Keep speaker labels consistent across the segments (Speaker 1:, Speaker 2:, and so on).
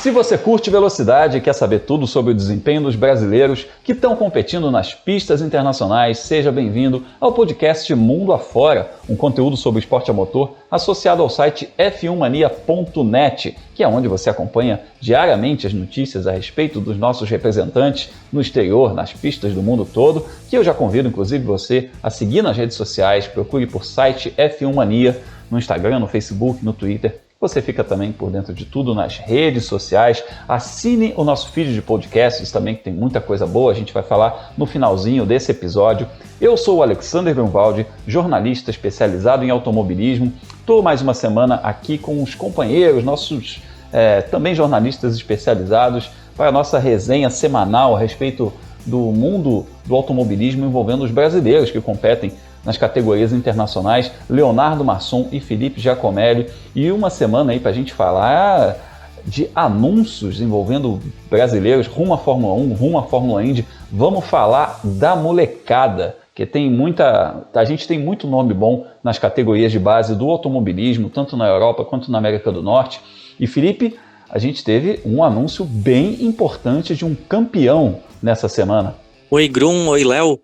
Speaker 1: Se você curte velocidade e quer saber tudo sobre o desempenho dos brasileiros que estão competindo nas pistas internacionais, seja bem-vindo ao podcast Mundo Afora, um conteúdo sobre esporte a motor associado ao site f1mania.net, que é onde você acompanha diariamente as notícias a respeito dos nossos representantes no exterior, nas pistas do mundo todo, que eu já convido inclusive você a seguir nas redes sociais, procure por site F1 Mania no Instagram, no Facebook, no Twitter. Você fica também por dentro de tudo nas redes sociais. Assine o nosso feed de podcasts também, que tem muita coisa boa. A gente vai falar no finalzinho desse episódio. Eu sou o Alexander Grunwald, jornalista especializado em automobilismo. Estou mais uma semana aqui com os companheiros, nossos também jornalistas especializados, para a nossa resenha semanal a respeito do mundo do automobilismo envolvendo os brasileiros que competem nas categorias internacionais, Leonardo Masson e Felipe Giacomelli, e uma semana aí para a gente falar de anúncios envolvendo brasileiros rumo à Fórmula 1, rumo à Fórmula Indy. Vamos falar da molecada, que a gente tem muito nome bom nas categorias de base do automobilismo, tanto na Europa quanto na América do Norte. E Felipe, a gente teve um anúncio bem importante de um campeão nessa semana.
Speaker 2: Oi Grum, oi Léo.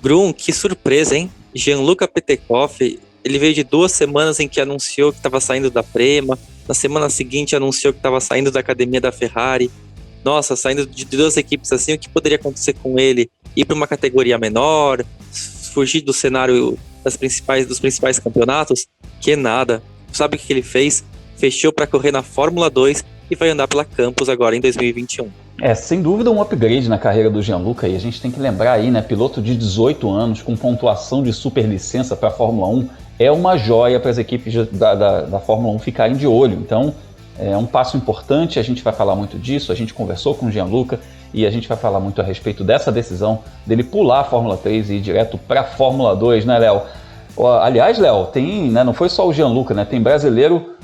Speaker 2: Grum, que surpresa, hein? Gianluca Petekoff, ele veio de 2 semanas em que anunciou que estava saindo da Prema, na semana seguinte anunciou que estava saindo da academia da Ferrari. Nossa, saindo de 2 equipes assim, o que poderia acontecer com ele? Ir para uma categoria menor, fugir do cenário dos principais campeonatos? Que nada. Sabe o que ele fez? Fechou para correr na Fórmula 2 e vai andar pela Campos agora em 2021.
Speaker 1: Sem dúvida um upgrade na carreira do Gianluca, e a gente tem que lembrar aí, né, piloto de 18 anos com pontuação de superlicença para a Fórmula 1 é uma joia para as equipes da Fórmula 1 ficarem de olho. Então é um passo importante, a gente vai falar muito disso, a gente conversou com o Gianluca e a gente vai falar muito a respeito dessa decisão dele pular a Fórmula 3 e ir direto para a Fórmula 2, né, Léo? Aliás, Léo, não foi só o Gianluca, né, tem brasileiro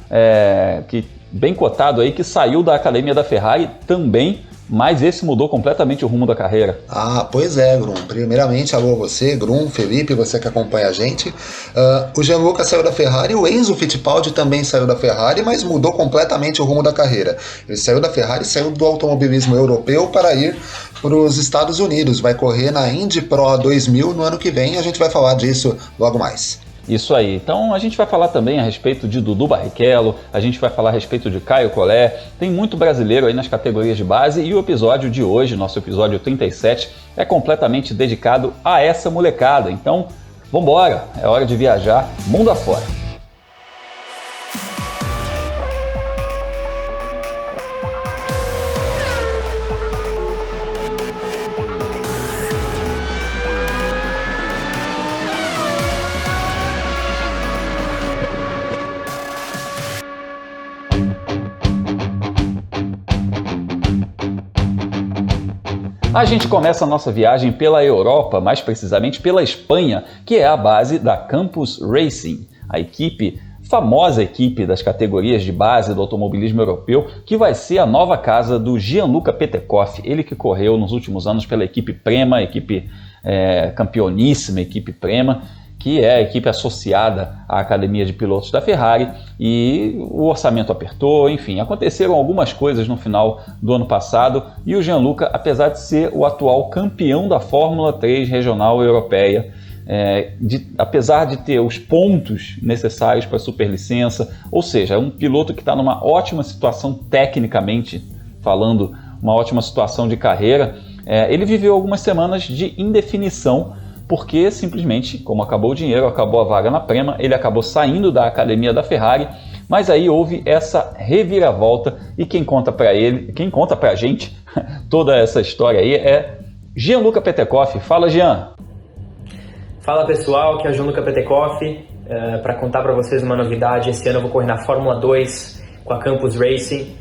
Speaker 1: que bem cotado aí que saiu da academia da Ferrari também, mas esse mudou completamente o rumo da carreira.
Speaker 3: Pois é, Grum. Primeiramente, alô você, Grum, Felipe, você que acompanha a gente. O Gianluca saiu da Ferrari, o Enzo Fittipaldi também saiu da Ferrari, mas mudou completamente o rumo da carreira. Ele saiu da Ferrari, saiu do automobilismo europeu para ir para os Estados Unidos. Vai correr na Indy Pro 2000 no ano que vem, a gente vai falar disso logo mais.
Speaker 1: Isso aí. Então a gente vai falar também a respeito de Dudu Barrichello, a gente vai falar a respeito de Caio Collet, tem muito brasileiro aí nas categorias de base e o episódio de hoje, nosso episódio 37, é completamente dedicado a essa molecada. Então, vambora, é hora de viajar mundo afora. A gente começa a nossa viagem pela Europa, mais precisamente pela Espanha, que é a base da Campus Racing, a famosa equipe das categorias de base do automobilismo europeu, que vai ser a nova casa do Gianluca Petekoff, ele que correu nos últimos anos pela equipe Prema, equipe campeoníssima, equipe Prema, que é a equipe associada à Academia de Pilotos da Ferrari, e o orçamento apertou, enfim, aconteceram algumas coisas no final do ano passado, e o Gianluca, apesar de ser o atual campeão da Fórmula 3 regional europeia, apesar de ter os pontos necessários para a superlicença, ou seja, é um piloto que está numa ótima situação tecnicamente falando, uma ótima situação de carreira, ele viveu algumas semanas de indefinição, porque simplesmente, como acabou o dinheiro, acabou a vaga na Prema, ele acabou saindo da academia da Ferrari, mas aí houve essa reviravolta e quem conta pra gente toda essa história aí é Gianluca Petekoff. Fala, Jean!
Speaker 4: Fala pessoal, aqui é o Gianluca Petekoff, para contar para vocês uma novidade. Esse ano eu vou correr na Fórmula 2 com a Campus Racing,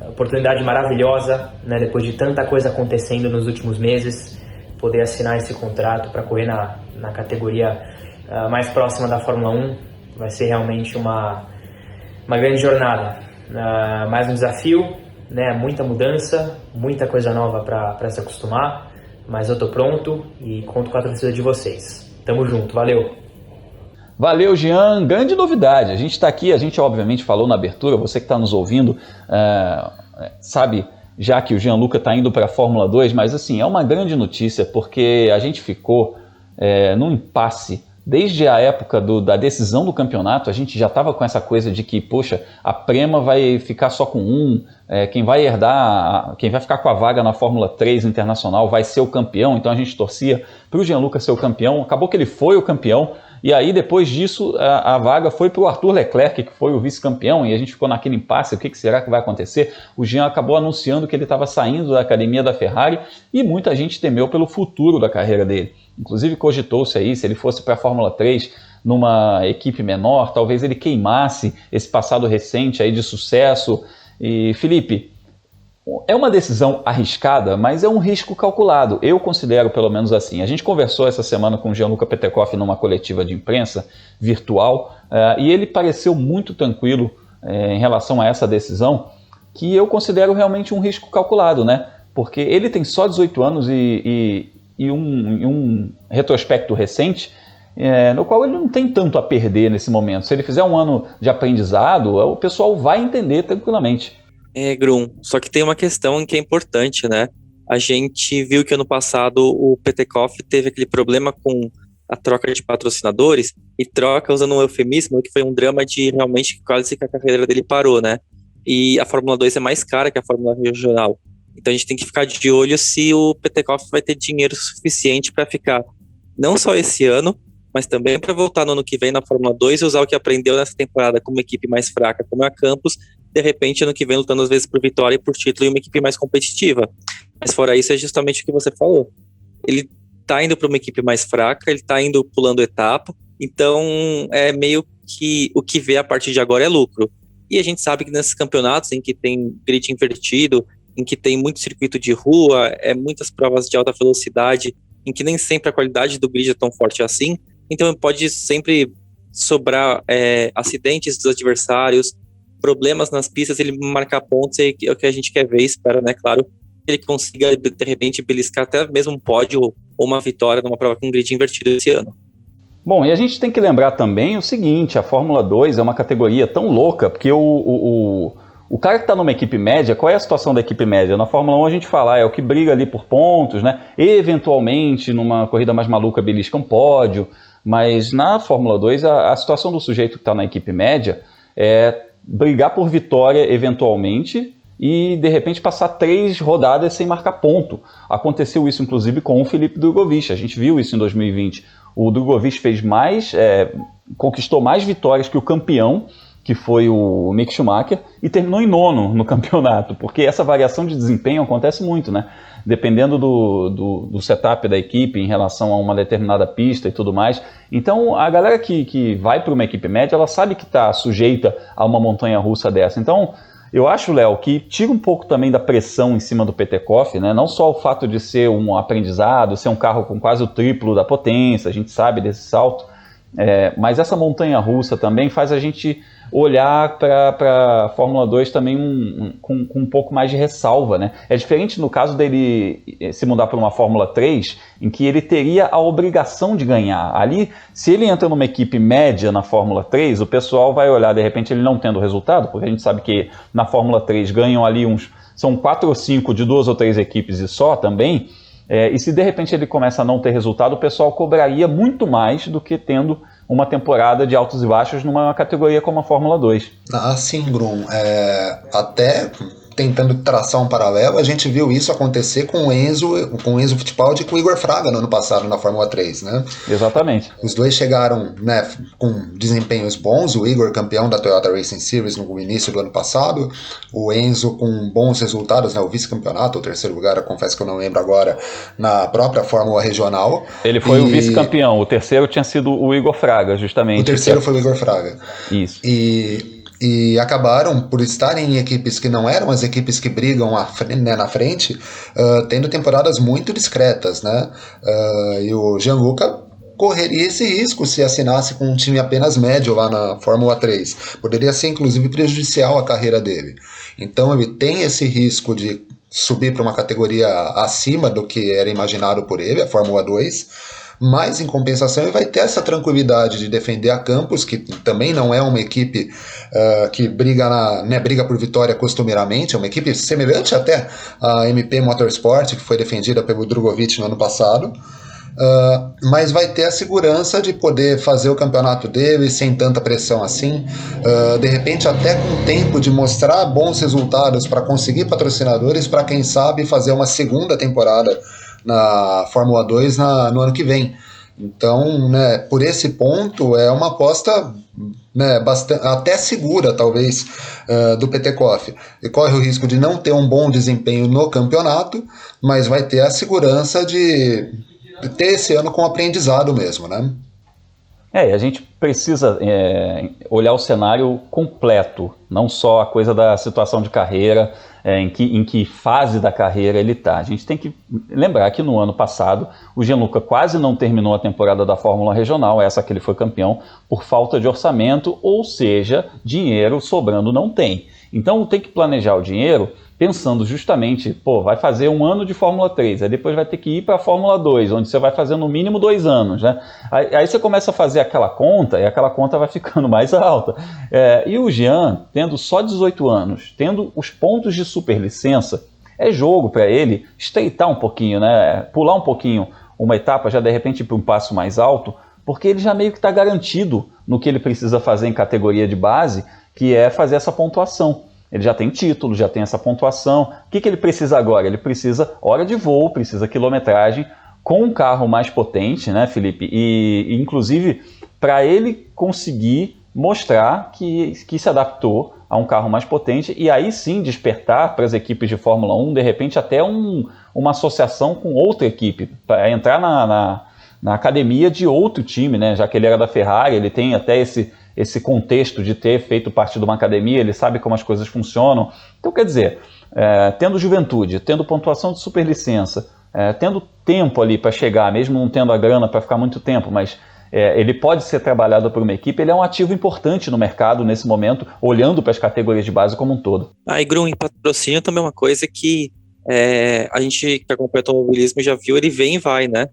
Speaker 4: oportunidade maravilhosa, né, depois de tanta coisa acontecendo nos últimos meses, poder assinar esse contrato para correr na categoria mais próxima da Fórmula 1. Vai ser realmente uma grande jornada, mais um desafio, né? Muita mudança, muita coisa nova para se acostumar, mas eu estou pronto e conto com a torcida de vocês. Tamo junto, valeu!
Speaker 1: Valeu, Jean! Grande novidade, a gente está aqui, a gente obviamente falou na abertura, você que está nos ouvindo, sabe, já que o Gianluca está indo para a Fórmula 2, mas assim, é uma grande notícia, porque a gente ficou num impasse. Desde a época da decisão do campeonato, a gente já estava com essa coisa de que, poxa, a Prema vai ficar só com quem vai herdar, quem vai ficar com a vaga na Fórmula 3 internacional vai ser o campeão, então a gente torcia para o Gianluca ser o campeão, acabou que ele foi o campeão, e aí depois disso a vaga foi para o Arthur Leclerc, que foi o vice-campeão, e a gente ficou naquele impasse, o que será que vai acontecer? O Jean acabou anunciando que ele estava saindo da academia da Ferrari, e muita gente temeu pelo futuro da carreira dele. Inclusive cogitou-se aí, se ele fosse para a Fórmula 3 numa equipe menor, talvez ele queimasse esse passado recente aí de sucesso. E Felipe, é uma decisão arriscada, mas é um risco calculado. Eu considero pelo menos assim. A gente conversou essa semana com o Gianluca Petekoff numa coletiva de imprensa virtual e ele pareceu muito tranquilo em relação a essa decisão, que eu considero realmente um risco calculado, né? Porque ele tem só 18 anos e um retrospecto recente, no qual ele não tem tanto a perder nesse momento. Se ele fizer um ano de aprendizado, o pessoal vai entender tranquilamente.
Speaker 2: Grum, só que tem uma questão que é importante, né? A gente viu que ano passado o Petekoff teve aquele problema com a troca de patrocinadores, e troca, usando um eufemismo, que foi um drama de realmente quase que a carreira dele parou, né? E a Fórmula 2 é mais cara que a Fórmula regional. Então a gente tem que ficar de olho se o Petekoff vai ter dinheiro suficiente para ficar não só esse ano, mas também para voltar no ano que vem na Fórmula 2 e usar o que aprendeu nessa temporada com uma equipe mais fraca como a Campos, de repente ano que vem lutando às vezes por vitória e por título e uma equipe mais competitiva. Mas fora isso é justamente o que você falou. Ele tá indo para uma equipe mais fraca, ele tá indo pulando etapa, então é meio que o que vê a partir de agora é lucro. E a gente sabe que nesses campeonatos em que tem grid invertido, em que tem muito circuito de rua, muitas provas de alta velocidade, em que nem sempre a qualidade do grid é tão forte assim, então pode sempre sobrar acidentes dos adversários, problemas nas pistas, ele marcar pontos, é o que a gente quer ver, espera, né, claro, que ele consiga, de repente, beliscar até mesmo um pódio ou uma vitória numa prova com grid invertido esse ano.
Speaker 1: Bom, e a gente tem que lembrar também o seguinte, a Fórmula 2 é uma categoria tão louca, porque o cara que está numa equipe média, qual é a situação da equipe média? Na Fórmula 1 a gente fala, é o que briga ali por pontos, né? Eventualmente, numa corrida mais maluca, belisca um pódio, mas na Fórmula 2 a situação do sujeito que está na equipe média é brigar por vitória eventualmente e de repente passar 3 rodadas sem marcar ponto. Aconteceu isso inclusive com o Felipe Drugovich, a gente viu isso em 2020. O Drugovich fez conquistou mais vitórias que o campeão, que foi o Mick Schumacher, e terminou em 9º no campeonato, porque essa variação de desempenho acontece muito, né? Dependendo do setup da equipe em relação a uma determinada pista e tudo mais. Então, a galera que vai para uma equipe média, ela sabe que está sujeita a uma montanha-russa dessa. Então, eu acho, Léo, que tira um pouco também da pressão em cima do Petekoff, né? Não só o fato de ser um aprendizado, ser um carro com quase o triplo da potência, a gente sabe desse salto, mas essa montanha-russa também faz a gente olhar para a Fórmula 2 também com um pouco mais de ressalva, né? É diferente no caso dele se mudar para uma Fórmula 3, em que ele teria a obrigação de ganhar. Ali, se ele entra numa equipe média na Fórmula 3, o pessoal vai olhar, de repente, ele não tendo resultado, porque a gente sabe que na Fórmula 3 ganham ali são 4 ou 5 de 2 ou 3 equipes e só também, e se de repente ele começa a não ter resultado, o pessoal cobraria muito mais do que tendo uma temporada de altos e baixos numa categoria como a Fórmula 2.
Speaker 3: Sim, Grum. Até tentando traçar um paralelo, a gente viu isso acontecer com o Enzo Fittipaldi e com o Igor Fraga no ano passado na Fórmula 3, né?
Speaker 1: Exatamente.
Speaker 3: Os dois chegaram, né, com desempenhos bons, o Igor campeão da Toyota Racing Series no início do ano passado, o Enzo com bons resultados, né, o vice-campeonato, o 3º lugar, eu confesso que eu não lembro agora, na própria Fórmula Regional.
Speaker 1: Ele foi o vice-campeão, o 3º tinha sido o Igor Fraga, justamente.
Speaker 3: O 3º foi o Igor Fraga.
Speaker 1: Isso.
Speaker 3: E acabaram, por estarem em equipes que não eram as equipes que brigam na frente, tendo temporadas muito discretas, né? E o Gianluca correria esse risco se assinasse com um time apenas médio lá na Fórmula 3. Poderia ser, inclusive, prejudicial à carreira dele. Então ele tem esse risco de subir para uma categoria acima do que era imaginado por ele, a Fórmula 2, mas em compensação ele vai ter essa tranquilidade de defender a Campos, que também não é uma equipe que briga por vitória costumeiramente, é uma equipe semelhante até à MP Motorsport, que foi defendida pelo Drogovic no ano passado. Mas vai ter a segurança de poder fazer o campeonato dele sem tanta pressão assim, de repente até com tempo de mostrar bons resultados para conseguir patrocinadores, para quem sabe fazer uma segunda temporada na Fórmula 2 no ano que vem. Então, né, por esse ponto é uma aposta, né, bastante, até segura talvez, do Petekoff. Ele corre o risco de não ter um bom desempenho no campeonato, mas vai ter a segurança de ter esse ano com aprendizado mesmo, né?
Speaker 1: E a gente precisa olhar o cenário completo, não só a coisa da situação de carreira, em que fase da carreira ele está. A gente tem que lembrar que no ano passado o Gianluca quase não terminou a temporada da Fórmula Regional, essa que ele foi campeão, por falta de orçamento, ou seja, dinheiro sobrando não tem. Então tem que planejar o dinheiro pensando justamente, vai fazer um ano de Fórmula 3, aí depois vai ter que ir para a Fórmula 2, onde você vai fazer no mínimo 2 anos, né? Aí você começa a fazer aquela conta, e aquela conta vai ficando mais alta. E o Jean, tendo só 18 anos, tendo os pontos de superlicença, é jogo para ele estreitar um pouquinho, né? Pular um pouquinho uma etapa, já de repente ir para um passo mais alto, porque ele já meio que está garantido no que ele precisa fazer em categoria de base, que é fazer essa pontuação. Ele já tem título, já tem essa pontuação. O que ele precisa agora? Ele precisa hora de voo, precisa quilometragem, com um carro mais potente, né, Felipe? E inclusive, para ele conseguir mostrar que se adaptou a um carro mais potente e aí sim despertar para as equipes de Fórmula 1, de repente até uma associação com outra equipe, para entrar na academia de outro time, né? Já que ele era da Ferrari, ele tem até esse contexto de ter feito parte de uma academia, ele sabe como as coisas funcionam. Então, quer dizer, tendo juventude, tendo pontuação de superlicença, tendo tempo ali para chegar, mesmo não tendo a grana para ficar muito tempo, mas ele pode ser trabalhado por uma equipe, ele é um ativo importante no mercado nesse momento, olhando para as categorias de base como um todo.
Speaker 2: E Grum, em patrocínio também é uma coisa que a gente que acompanha o automobilismo já viu, ele vem e vai, né?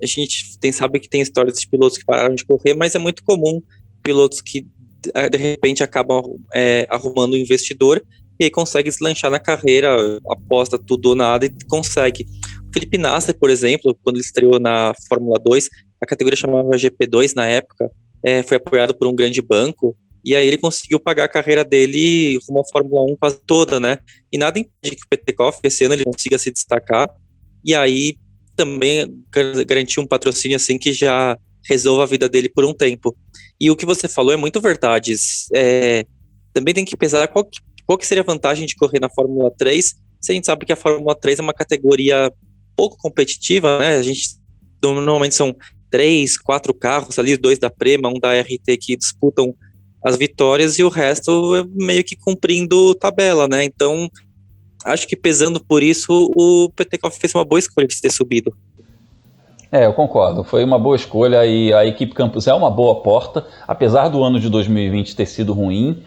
Speaker 2: A gente sabe que tem histórias de pilotos que pararam de correr, mas é muito comum pilotos que de repente acabam arrumando um investidor e aí consegue deslanchar na carreira, aposta tudo ou nada e consegue. O Felipe Nasser, por exemplo, quando ele estreou na Fórmula 2, a categoria chamava GP2 na época, foi apoiado por um grande banco e aí ele conseguiu pagar a carreira dele rumo à Fórmula 1 quase toda, né? E nada impede que o Petekoff esse ano ele consiga se destacar e aí também garantir um patrocínio assim que já resolva a vida dele por um tempo. E o que você falou é muito verdade. Também tem que pensar qual que seria a vantagem de correr na Fórmula 3, se a gente sabe que a Fórmula 3 é uma categoria pouco competitiva, né? A gente normalmente são 3, 4 carros ali, 2 da Prema, 1 da RT que disputam as vitórias e o resto é meio que cumprindo tabela, né? Então, acho que pesando por isso, o Petekoff fez uma boa escolha de ter subido.
Speaker 1: Eu concordo, foi uma boa escolha e a equipe Campos é uma boa porta, apesar do ano de 2020 ter sido ruim.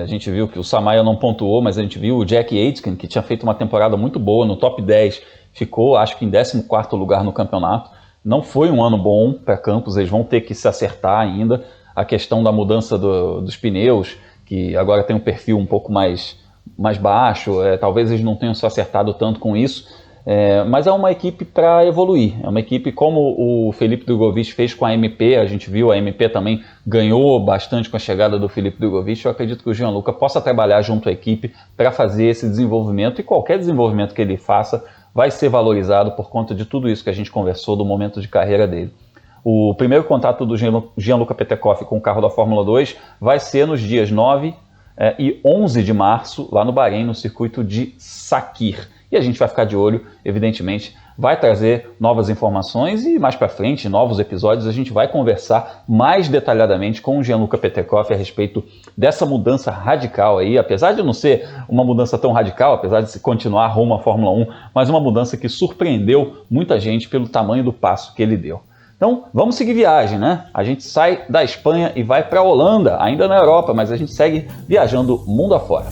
Speaker 1: A gente viu que o Samaia não pontuou, mas a gente viu o Jack Aitken, que tinha feito uma temporada muito boa, no top 10, ficou acho que em 14º lugar no campeonato. Não foi um ano bom para Campos, eles vão ter que se acertar ainda. A questão da mudança dos pneus, que agora tem um perfil um pouco mais baixo, talvez eles não tenham se acertado tanto com isso. Mas é uma equipe para evoluir, é uma equipe como o Felipe Drogovic fez com a MP, a gente viu, a MP também ganhou bastante com a chegada do Felipe Drogovic. Eu acredito que o Gianluca possa trabalhar junto à equipe para fazer esse desenvolvimento, e qualquer desenvolvimento que ele faça vai ser valorizado por conta de tudo isso que a gente conversou do momento de carreira dele. O primeiro contato do Gianluca Petekoff com o carro da Fórmula 2 vai ser nos dias 9 e 11 de março, lá no Bahrein, no circuito de Sakir. E a gente vai ficar de olho, evidentemente, vai trazer novas informações e mais para frente, novos episódios, a gente vai conversar mais detalhadamente com o Gianluca Petekoff a respeito dessa mudança radical aí, apesar de não ser uma mudança tão radical, apesar de se continuar rumo à Fórmula 1, mas uma mudança que surpreendeu muita gente pelo tamanho do passo que ele deu. Então, vamos seguir viagem, né? A gente sai da Espanha e vai para a Holanda, ainda na Europa, mas a gente segue viajando mundo afora.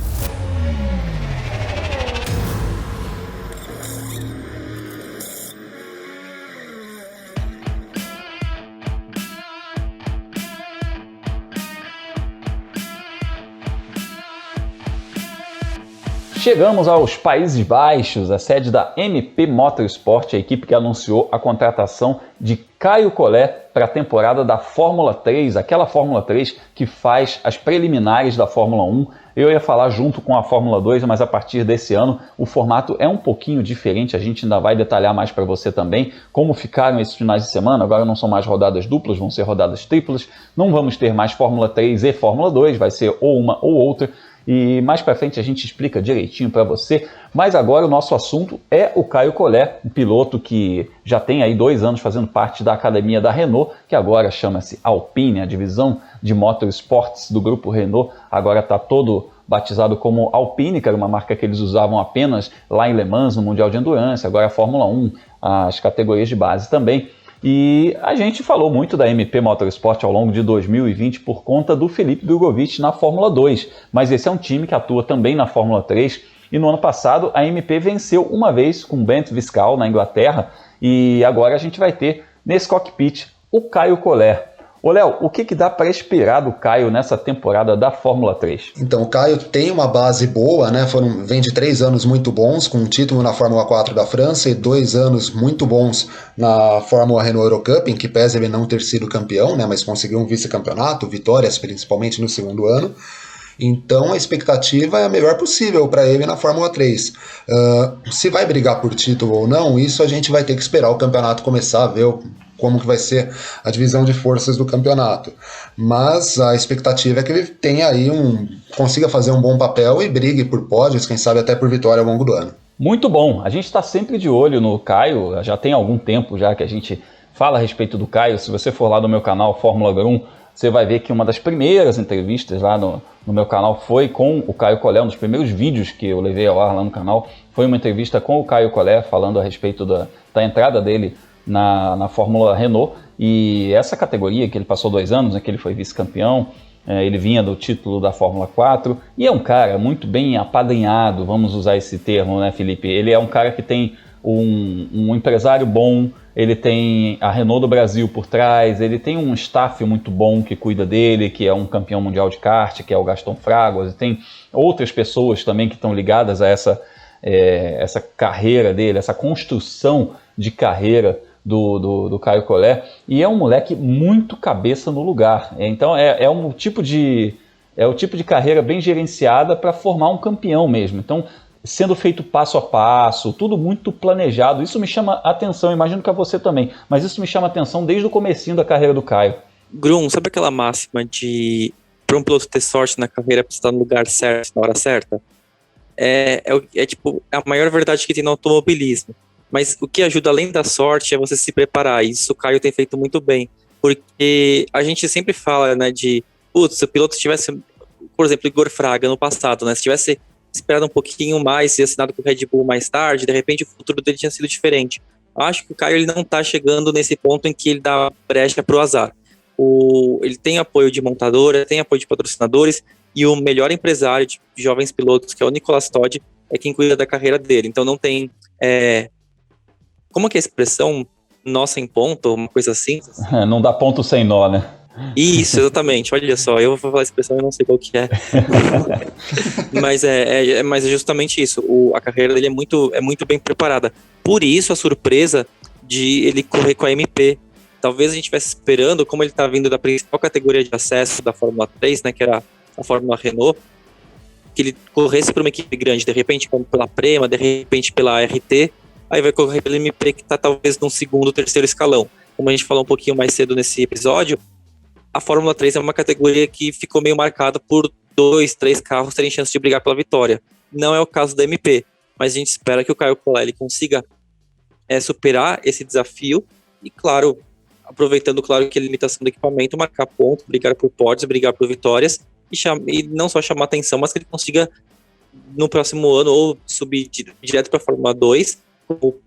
Speaker 1: Chegamos aos Países Baixos, a sede da MP Motorsport, a equipe que anunciou a contratação de Caio Collet para a temporada da Fórmula 3, aquela Fórmula 3 que faz as preliminares da Fórmula 1. Eu ia falar junto com a Fórmula 2, mas a partir desse ano o formato é um pouquinho diferente, a gente ainda vai detalhar mais para você também como ficaram esses finais de semana. Agora não são mais rodadas duplas, vão ser rodadas triplas, não vamos ter mais Fórmula 3 e Fórmula 2, vai ser ou uma ou outra. E mais para frente a gente explica direitinho para você, mas agora o nosso assunto é o Caio Collet, um piloto que já tem aí 2 anos fazendo parte da academia da Renault, que agora chama-se Alpine, a divisão de motorsports do grupo Renault, agora está todo batizado como Alpine, que era uma marca que eles usavam apenas lá em Le Mans, no Mundial de Endurance, agora a Fórmula 1, as categorias de base também. E a gente falou muito da MP Motorsport ao longo de 2020 por conta do Felipe Drugovich na Fórmula 2, mas esse é um time que atua também na Fórmula 3 e no ano passado a MP venceu uma vez com Bent Viscal na Inglaterra e agora a gente vai ter nesse cockpit o Caio Collet. Ô Léo, o que dá para esperar do Caio nessa temporada da Fórmula 3?
Speaker 3: Então, o Caio tem uma base boa, né? Vem de 3 anos muito bons, com um título na Fórmula 4 da França e 2 anos muito bons na Fórmula Renault Eurocup, em que pese ele não ter sido campeão, né? Mas conseguiu um vice-campeonato, vitórias principalmente no segundo ano. Então a expectativa é a melhor possível para ele na Fórmula 3. Se vai brigar por título ou não, isso a gente vai ter que esperar o campeonato começar, ver como que vai ser a divisão de forças do campeonato. Mas a expectativa é que ele tenha aí consiga fazer um bom papel e brigue por pódios, quem sabe até por vitória ao longo do ano.
Speaker 1: Muito bom, a gente está sempre de olho no Caio, já tem algum tempo já que a gente fala a respeito do Caio. Se você for lá no meu canal Fórmula Grum, você vai ver que uma das primeiras entrevistas lá no meu canal foi com o Caio Collet, um dos primeiros vídeos que eu levei ao ar lá no canal, foi uma entrevista com o Caio Collet falando a respeito da entrada dele na Fórmula Renault, e essa categoria que ele passou 2 anos, né, que ele foi vice-campeão, ele vinha do título da Fórmula 4, e é um cara muito bem apadrinhado, vamos usar esse termo, né, Felipe? Ele é um cara que tem um empresário bom, ele tem a Renault do Brasil por trás, ele tem um staff muito bom que cuida dele, que é um campeão mundial de kart, que é o Gaston Fragoas, e tem outras pessoas também que estão ligadas a essa carreira dele, essa construção de carreira do Caio Collet, e é um moleque muito cabeça no lugar. Então é o tipo de carreira bem gerenciada para formar um campeão mesmo. Então, sendo feito passo a passo, tudo muito planejado, isso me chama atenção, imagino que a você também, mas isso me chama atenção desde o comecinho da carreira do Caio.
Speaker 2: Grum, sabe aquela máxima de para um piloto ter sorte na carreira para estar no lugar certo, na hora certa? Tipo a maior verdade que tem no automobilismo. Mas o que ajuda além da sorte é você se preparar. Isso o Caio tem feito muito bem. Porque a gente sempre fala, né, se o piloto tivesse, por exemplo, Igor Fraga no passado, né, se tivesse esperado um pouquinho mais e assinado com o Red Bull mais tarde, de repente o futuro dele tinha sido diferente. Acho que o Caio ele não está chegando nesse ponto em que ele dá brecha para o azar. Ele tem apoio de montadora, tem apoio de patrocinadores, e o melhor empresário de jovens pilotos, que é o Nicolas Todd, é quem cuida da carreira dele. Então não tem... Como que é a expressão nó sem ponto, uma coisa assim?
Speaker 1: Não dá ponto sem nó, né?
Speaker 2: Isso, exatamente. Olha só, eu vou falar a expressão e não sei qual que é. mas é justamente isso. A carreira dele é muito bem preparada. Por isso a surpresa de ele correr com a MP. Talvez a gente estivesse esperando, como ele está vindo da principal categoria de acesso da Fórmula 3, né, que era a Fórmula Renault, que ele corresse para uma equipe grande, de repente como pela Prema, de repente pela RT, aí vai correr pela MP que está talvez num segundo, terceiro escalão. Como a gente falou um pouquinho mais cedo nesse episódio, a Fórmula 3 é uma categoria que ficou meio marcada por 2, 3 carros terem chance de brigar pela vitória. Não é o caso da MP, mas a gente espera que o Caio Collet consiga superar esse desafio e, claro, aproveitando, claro, que a limitação do equipamento, marcar pontos, brigar por pódios, brigar por vitórias e não só chamar atenção, mas que ele consiga no próximo ano ou subir direto para a Fórmula 2, ou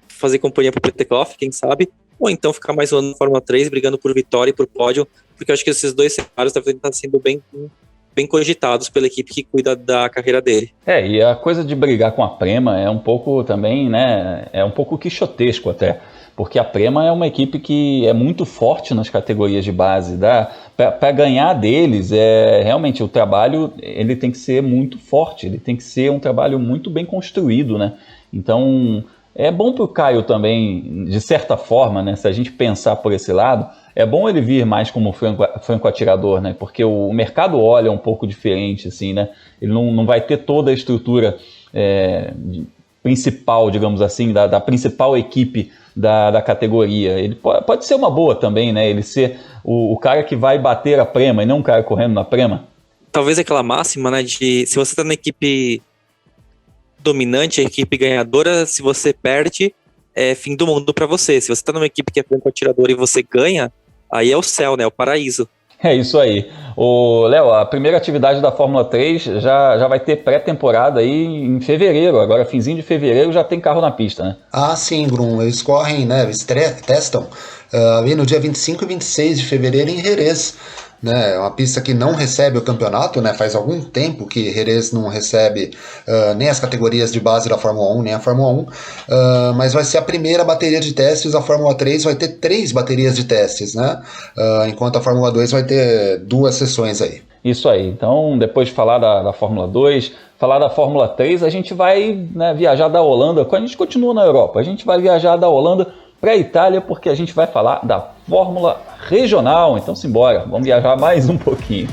Speaker 2: fazer companhia para o Petekoff, quem sabe, ou então ficar mais um ano na Fórmula 3 brigando por vitória e por pódio, porque eu acho que esses 2 cenários devem estar sendo bem cogitados pela equipe que cuida da carreira dele.
Speaker 1: E a coisa de brigar com a Prema é um pouco também, né, é um pouco quixotesco até, porque a Prema é uma equipe que é muito forte nas categorias de base, para ganhar deles, realmente o trabalho ele tem que ser muito forte, ele tem que ser um trabalho muito bem construído, né? Então, é bom para o Caio também, de certa forma, né? Se a gente pensar por esse lado, é bom ele vir mais como franco atirador, né? Porque o mercado olha um pouco diferente, assim, né? Ele não vai ter toda a estrutura principal, digamos assim, da principal equipe da categoria. Ele pode ser uma boa também, né? Ele ser o cara que vai bater a prema e não um cara correndo na prema.
Speaker 2: Talvez aquela máxima, né, de se você tá na equipe dominante, a equipe ganhadora, se você perde, é fim do mundo para você. Se você tá numa equipe que é franco atirador e você ganha, aí é o céu, né? O paraíso.
Speaker 1: É isso aí. Léo, a primeira atividade da Fórmula 3 já vai ter pré-temporada aí em fevereiro. Agora, finzinho de fevereiro, já tem carro na pista, né?
Speaker 3: Ah, sim, Grum. Eles correm, né? Eles testam ali no dia 25 e 26 de fevereiro em Jerez. Né, é uma pista que não recebe o campeonato, né, faz algum tempo que Jerez não recebe nem as categorias de base da Fórmula 1, nem a Fórmula 1, mas vai ser a primeira bateria de testes. A Fórmula 3 vai ter 3 baterias de testes, né, enquanto a Fórmula 2 vai ter 2 sessões aí.
Speaker 1: Isso aí, então depois de falar da Fórmula 2, falar da Fórmula 3, a gente vai, né, viajar da Holanda, a gente continua na Europa, a gente vai viajar da Holanda para a Itália, porque a gente vai falar da Fórmula Regional. Então simbora, vamos viajar mais um pouquinho.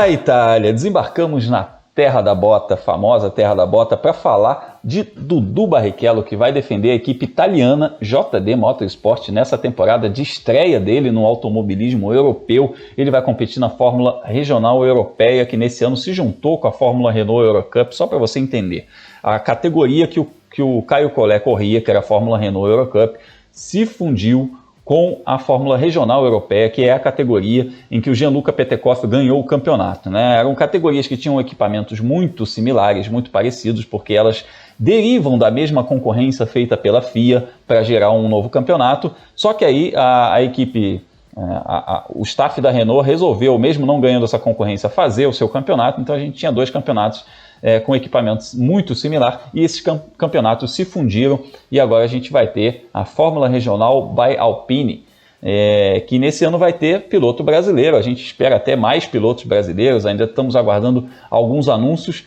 Speaker 1: Itália, desembarcamos na Terra da Bota, famosa Terra da Bota, para falar de Dudu Barrichello, que vai defender a equipe italiana JD Motorsport nessa temporada de estreia dele no automobilismo europeu. Ele vai competir na Fórmula Regional Europeia, que nesse ano se juntou com a Fórmula Renault Eurocup, só para você entender. A categoria que o Caio Collet corria, que era a Fórmula Renault Eurocup, se fundiu com a Fórmula Regional Europeia, que é a categoria em que o Gianluca Petekoff ganhou o campeonato, né? Eram categorias que tinham equipamentos muito similares, muito parecidos, porque elas derivam da mesma concorrência feita pela FIA para gerar um novo campeonato, só que aí a equipe, o staff da Renault resolveu, mesmo não ganhando essa concorrência, fazer o seu campeonato. Então a gente tinha 2 campeonatos com equipamentos muito similares, e esses campeonatos se fundiram, e agora a gente vai ter a Fórmula Regional by Alpine, que nesse ano vai ter piloto brasileiro. A gente espera até mais pilotos brasileiros, ainda estamos aguardando alguns anúncios,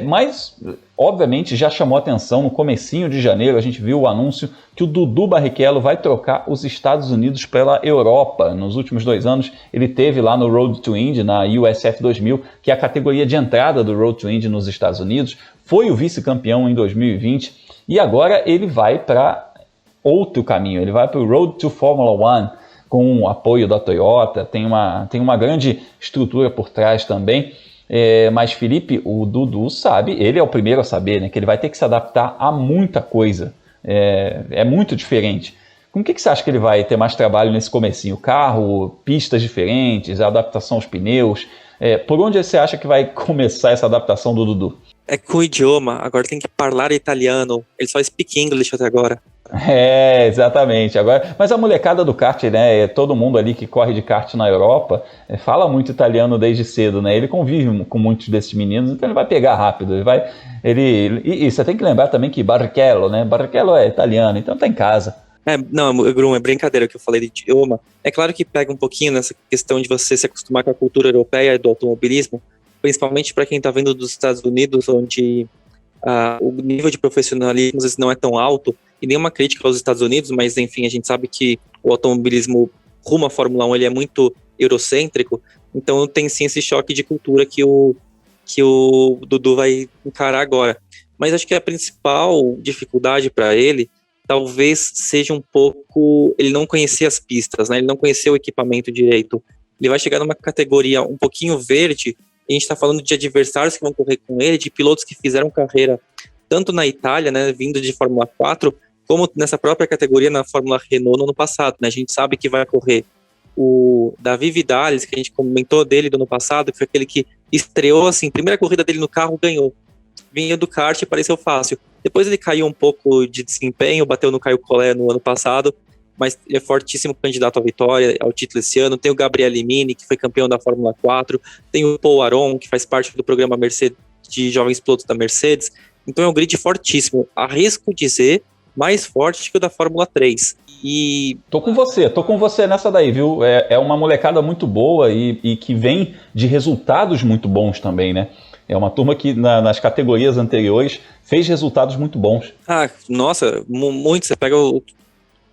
Speaker 1: mas obviamente já chamou atenção no comecinho de janeiro. A gente viu o anúncio que o Dudu Barrichello vai trocar os Estados Unidos pela Europa. Nos últimos 2 anos ele teve lá no Road to Indy, na USF 2000, que é a categoria de entrada do Road to Indy nos Estados Unidos, foi o vice-campeão em 2020, e agora ele vai para outro caminho, ele vai para o Road to Formula One, com o apoio da Toyota. Tem uma grande estrutura por trás também. Mas Felipe, o Dudu sabe, ele é o primeiro a saber, né, que ele vai ter que se adaptar a muita coisa, é muito diferente. Com o que você acha que ele vai ter mais trabalho nesse comecinho? Carro, pistas diferentes, adaptação aos pneus, por onde você acha que vai começar essa adaptação do Dudu?
Speaker 2: É com o idioma, agora tem que falar italiano, ele só speak English até agora.
Speaker 1: Exatamente. Agora, mas a molecada do kart, né, todo mundo ali que corre de kart na Europa, fala muito italiano desde cedo, né? Ele convive com muitos desses meninos, então ele vai pegar rápido. E você tem que lembrar também que Barrichello, né? Barrichello é italiano, então tá em casa.
Speaker 2: Não, Grum, é brincadeira que eu falei de idioma. É claro que pega um pouquinho nessa questão de você se acostumar com a cultura europeia do automobilismo, principalmente para quem está vindo dos Estados Unidos, onde o nível de profissionalismo às vezes não é tão alto. E nenhuma crítica aos Estados Unidos, mas enfim, a gente sabe que o automobilismo rumo à Fórmula 1 ele é muito eurocêntrico, então tem sim esse choque de cultura que o Dudu vai encarar agora. Mas acho que a principal dificuldade para ele talvez seja um pouco ele não conhecer as pistas, né? Ele não conhecer o equipamento direito. Ele vai chegar numa categoria um pouquinho verde, e a gente está falando de adversários que vão correr com ele, de pilotos que fizeram carreira tanto na Itália, né, vindo de Fórmula 4, como nessa própria categoria na Fórmula Renault no ano passado, né? A gente sabe que vai correr o Davi Vidales, que a gente comentou dele do ano passado, que foi aquele que estreou, assim, primeira corrida dele no carro, ganhou. Vinha do kart e pareceu fácil. Depois ele caiu um pouco de desempenho, bateu no Caio Collet no ano passado, mas ele é fortíssimo candidato à vitória, ao título esse ano. Tem o Gabriel Mini, que foi campeão da Fórmula 4, tem o Paul Aron, que faz parte do programa Mercedes, de jovens pilotos da Mercedes. Então é um grid fortíssimo, arrisco dizer, mais forte que o da Fórmula 3. E
Speaker 1: tô com você nessa daí, viu? É uma molecada muito boa e que vem de resultados muito bons também, né? É uma turma que nas categorias anteriores fez resultados muito bons.
Speaker 2: Nossa, muito. Você pega o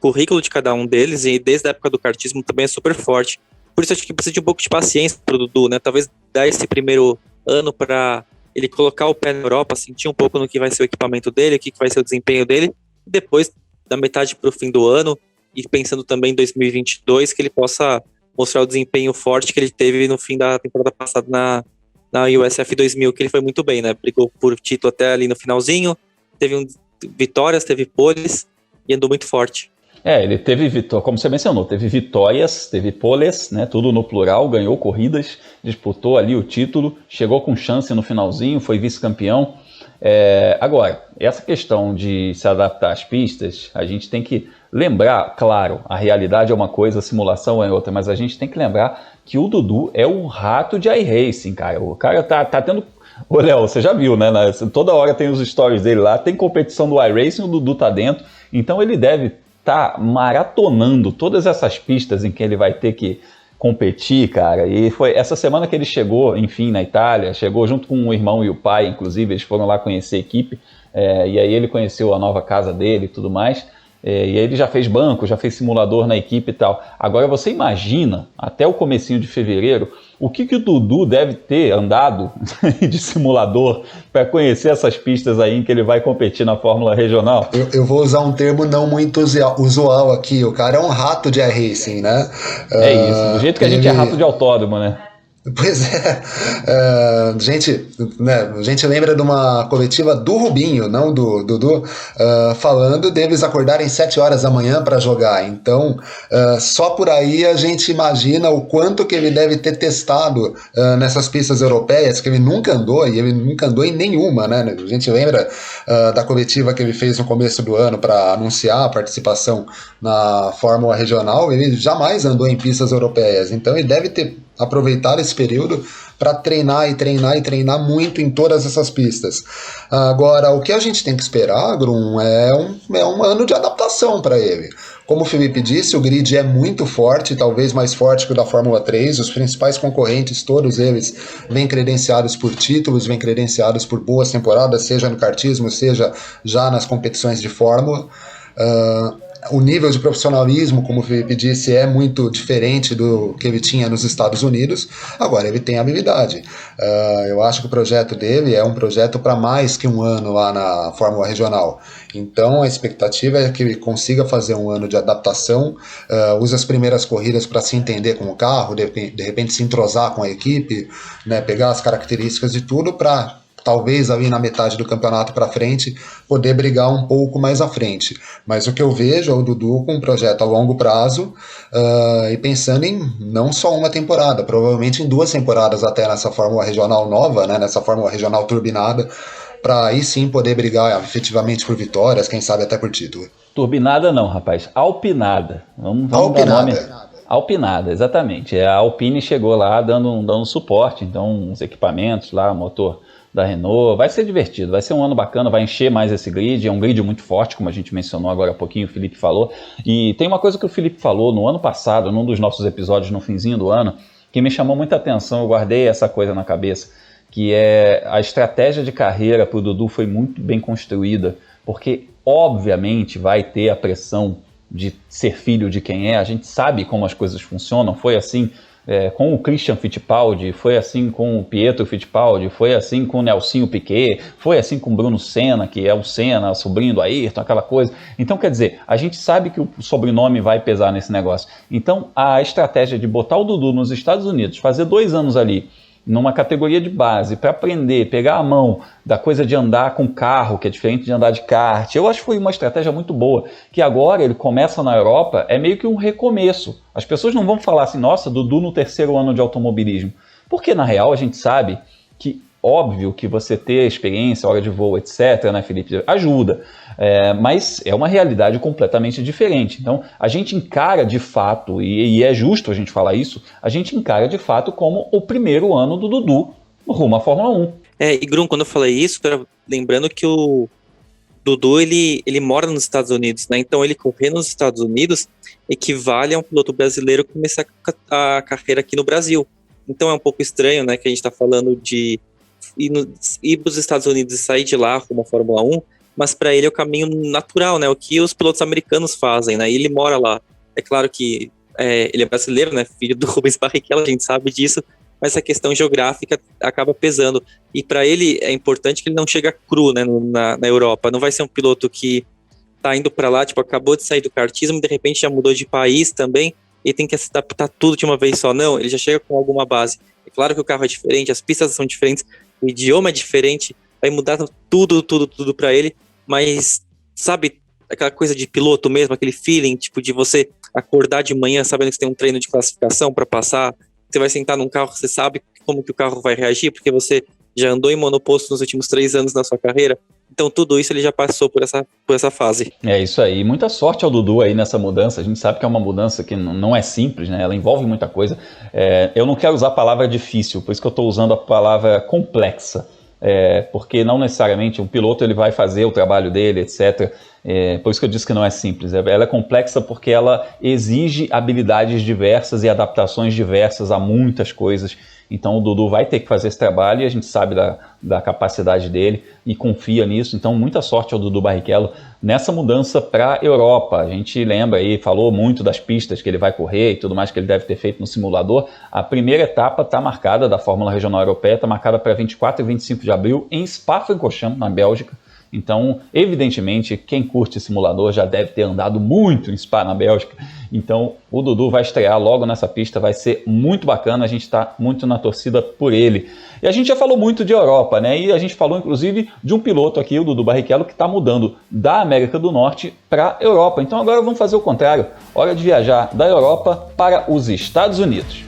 Speaker 2: currículo de cada um deles e desde a época do kartismo também é super forte. Por isso acho que precisa de um pouco de paciência pro Dudu, né? Talvez dar esse primeiro ano para ele colocar o pé na Europa, sentir um pouco no que vai ser o equipamento dele, o que vai ser o desempenho dele, e depois, da metade para o fim do ano, e pensando também em 2022, que ele possa mostrar o desempenho forte que ele teve no fim da temporada passada na USF 2000, que ele foi muito bem, né? Brigou por título até ali no finalzinho, teve vitórias, teve poles, e andou muito forte.
Speaker 1: Ele teve vitória, como você mencionou, teve vitórias, teve poles, né, tudo no plural, ganhou corridas, disputou ali o título, chegou com chance no finalzinho, foi vice-campeão. Agora, essa questão de se adaptar às pistas, a gente tem que lembrar, claro, a realidade é uma coisa, a simulação é outra, mas a gente tem que lembrar que o Dudu é um rato de iRacing, cara. O cara tá tendo... Ô, Léo, você já viu, né? Toda hora tem os stories dele lá, tem competição do iRacing, o Dudu tá dentro, então ele deve tá maratonando todas essas pistas em que ele vai ter que competir, cara, e foi essa semana que ele chegou, enfim, na Itália, chegou junto com o irmão e o pai, inclusive, eles foram lá conhecer a equipe, e aí ele conheceu a nova casa dele e tudo mais, e aí ele já fez banco, já fez simulador na equipe e tal. Agora você imagina, até o comecinho de fevereiro, o que o Dudu deve ter andado de simulador para conhecer essas pistas aí em que ele vai competir na Fórmula Regional?
Speaker 3: Eu vou usar um termo não muito usual aqui. O cara é um rato de iRacing, né?
Speaker 1: Isso, do jeito que a gente é rato de autódromo, né?
Speaker 3: Pois é, a gente lembra de uma coletiva do Rubinho, não do Dudu, falando deles acordarem 7 horas da manhã para jogar. Então, só por aí a gente imagina o quanto que ele deve ter testado nessas pistas europeias, que ele nunca andou, e ele nunca andou em nenhuma, né? A gente lembra da coletiva que ele fez no começo do ano para anunciar a participação na Fórmula Regional, ele jamais andou em pistas europeias, então ele deve ter aproveitado esse período para treinar muito em todas essas pistas. Agora, o que a gente tem que esperar, Grum, é um ano de adaptação para ele. Como o Felipe disse, o grid é muito forte, talvez mais forte que o da Fórmula 3. Os principais concorrentes, todos eles, vêm credenciados por títulos, vêm credenciados por boas temporadas, seja no kartismo, seja já nas competições de Fórmula. O nível de profissionalismo, como o Felipe disse, é muito diferente do que ele tinha nos Estados Unidos. Agora, ele tem habilidade. Eu acho que o projeto dele é um projeto para mais que um ano lá na Fórmula Regional. Então, a expectativa é que ele consiga fazer um ano de adaptação, use as primeiras corridas para se entender com o carro, de repente se entrosar com a equipe, né, pegar as características de tudo para... talvez ali na metade do campeonato para frente, poder brigar um pouco mais à frente. Mas o que eu vejo é o Dudu com um projeto a longo prazo e pensando em não só uma temporada, provavelmente em 2 temporadas até nessa Fórmula Regional nova, né, nessa Fórmula Regional turbinada, para aí sim poder brigar efetivamente por vitórias, quem sabe até por título.
Speaker 1: Turbinada não, rapaz, alpinada. Vamos
Speaker 3: Alpinada.
Speaker 1: Dar nome. Alpinada, exatamente. A Alpine chegou lá dando suporte, então os equipamentos lá, motor da Renault, vai ser divertido, vai ser um ano bacana, vai encher mais esse grid, é um grid muito forte, como a gente mencionou agora há pouquinho, o Felipe falou, e tem uma coisa que o Felipe falou no ano passado, num dos nossos episódios no finzinho do ano, que me chamou muita atenção, eu guardei essa coisa na cabeça, que é a estratégia de carreira para o Dudu foi muito bem construída, porque obviamente vai ter a pressão de ser filho de quem é, a gente sabe como as coisas funcionam, foi assim com o Christian Fittipaldi, foi assim com o Pietro Fittipaldi, foi assim com o Nelsinho Piquet, foi assim com o Bruno Senna, que é o Senna, sobrinho do Ayrton, aquela coisa. Então, quer dizer, a gente sabe que o sobrenome vai pesar nesse negócio. Então, a estratégia de botar o Dudu nos Estados Unidos, fazer 2 anos ali, numa categoria de base, para aprender, pegar a mão da coisa de andar com carro, que é diferente de andar de kart, eu acho que foi uma estratégia muito boa, que agora ele começa na Europa, é meio que um recomeço. As pessoas não vão falar assim, nossa, Dudu no 3º ano de automobilismo, porque na real a gente sabe que óbvio que você ter experiência, hora de voo, etc., né, Felipe, ajuda. Mas é uma realidade completamente diferente. Então, a gente encara de fato, e é justo a gente falar isso, a gente encara de fato como o primeiro ano do Dudu rumo à Fórmula 1.
Speaker 2: E Grum, quando eu falei isso, lembrando que o Dudu, ele mora nos Estados Unidos, né? Então ele correr nos Estados Unidos equivale a um piloto brasileiro começar a carreira aqui no Brasil. Então é um pouco estranho, né, que a gente está falando de ir para os Estados Unidos e sair de lá rumo à Fórmula 1, mas para ele é o caminho natural, né? O que os pilotos americanos fazem, né? E ele mora lá. É claro que ele é brasileiro, né? Filho do Rubens Barrichello, a gente sabe disso, mas a questão geográfica acaba pesando. E para ele é importante que ele não chega cru, né, na Europa. Não vai ser um piloto que tá indo para lá, tipo, acabou de sair do kartismo, de repente já mudou de país também, e tem que se adaptar tudo de uma vez só. Não, ele já chega com alguma base. É claro que o carro é diferente, as pistas são diferentes, o idioma é diferente, vai mudar tudo para ele, mas, sabe, aquela coisa de piloto mesmo, aquele feeling, tipo, de você acordar de manhã sabendo que você tem um treino de classificação para passar, você vai sentar num carro, você sabe como que o carro vai reagir, porque você já andou em monoposto nos últimos 3 anos da sua carreira. Então tudo isso ele já passou por essa fase.
Speaker 1: É isso aí. Muita sorte ao Dudu aí nessa mudança. A gente sabe que é uma mudança que não é simples, né? Ela envolve muita coisa. Eu não quero usar a palavra difícil, por isso que eu estou usando a palavra complexa. Porque não necessariamente um piloto ele vai fazer o trabalho dele, etc. Por isso que eu disse que não é simples. Ela é complexa porque ela exige habilidades diversas e adaptações diversas a muitas coisas. Então o Dudu vai ter que fazer esse trabalho e a gente sabe da capacidade dele e confia nisso. Então muita sorte ao Dudu Barrichello nessa mudança para a Europa. A gente lembra aí, falou muito das pistas que ele vai correr e tudo mais que ele deve ter feito no simulador. A primeira etapa está marcada da Fórmula Regional Europeia, está marcada para 24 e 25 de abril em Spa-Francorchamps, na Bélgica. Então, evidentemente, quem curte simulador já deve ter andado muito em Spa, na Bélgica. Então, o Dudu vai estrear logo nessa pista, vai ser muito bacana, a gente está muito na torcida por ele. E a gente já falou muito de Europa, né? E a gente falou, inclusive, de um piloto aqui, o Dudu Barrichello, que está mudando da América do Norte para a Europa. Então, agora vamos fazer o contrário. Hora de viajar da Europa para os Estados Unidos.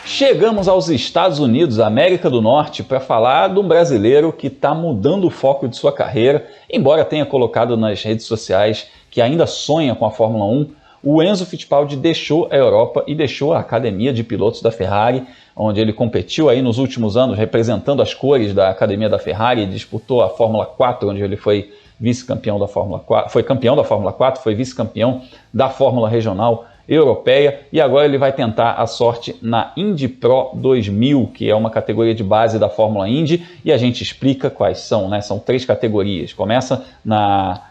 Speaker 1: Chegamos aos Estados Unidos, América do Norte, para falar de um brasileiro que está mudando o foco de sua carreira, embora tenha colocado nas redes sociais que ainda sonha com a Fórmula 1. O Enzo Fittipaldi deixou a Europa e deixou a academia de pilotos da Ferrari, onde ele competiu aí nos últimos anos representando as cores da academia da Ferrari, disputou a Fórmula 4, onde ele foi vice-campeão da Fórmula 4, foi campeão da Fórmula 4, foi vice-campeão da Fórmula Regional Europeia, e agora ele vai tentar a sorte na Indy Pro 2000, que é uma categoria de base da Fórmula Indy, e a gente explica quais são, né? São 3 categorias. Começa na